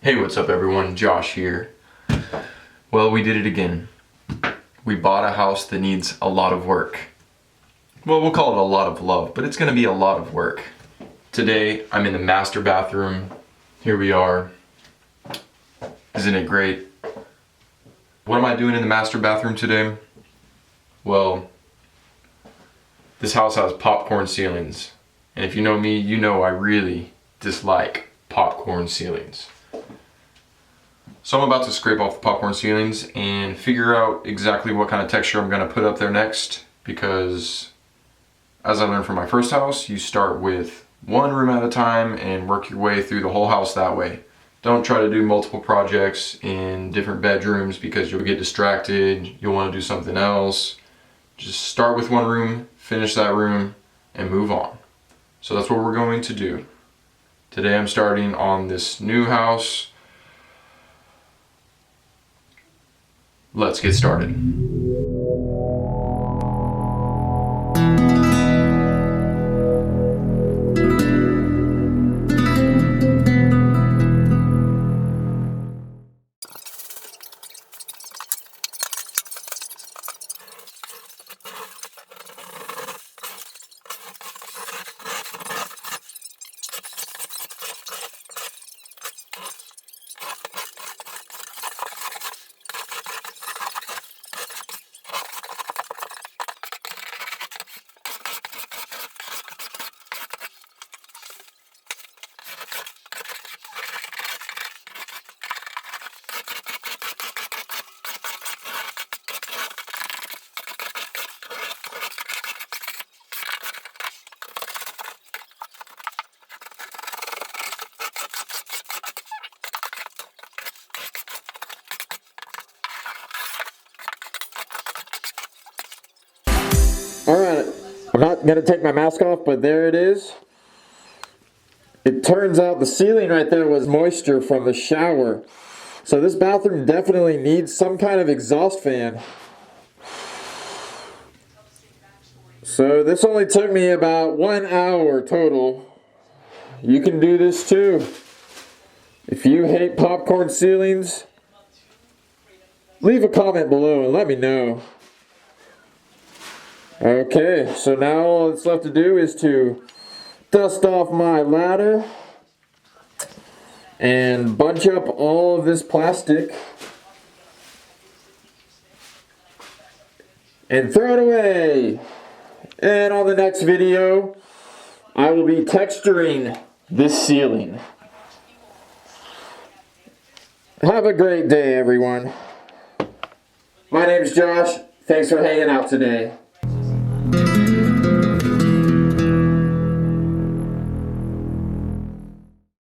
Hey, what's up everyone? Josh here. Well, we did it again. We bought a house that needs a lot of work. Well, we'll call it a lot of love, but it's gonna be a lot of work. Today, I'm in the master bathroom. Here we are. Isn't it great? What am I doing in the master bathroom today? Well, this house has popcorn ceilings. And if you know me, you know I really dislike popcorn ceilings. So I'm about to scrape off the popcorn ceilings and figure out exactly what kind of texture I'm going to put up there next, because as I learned from my first house, you start with one room at a time and work your way through the whole house that way. Don't try to do multiple projects in different bedrooms because you'll get distracted, you'll want to do something else. Just start with one room, finish that room, and move on. So that's what we're going to do. Today I'm starting on this new house. Let's get started. Alright, I'm not going to take my mask off, but there it is. It turns out the ceiling right there was moisture from the shower. So this bathroom definitely needs some kind of exhaust fan. So this only took me about 1 hour total. You can do this too. If you hate popcorn ceilings, leave a comment below and let me know. Okay, so now all that's left to do is to dust off my ladder and bunch up all of this plastic and throw it away. And on the next video, I will be texturing this ceiling. Have a great day, everyone. My name's Josh. Thanks for hanging out today.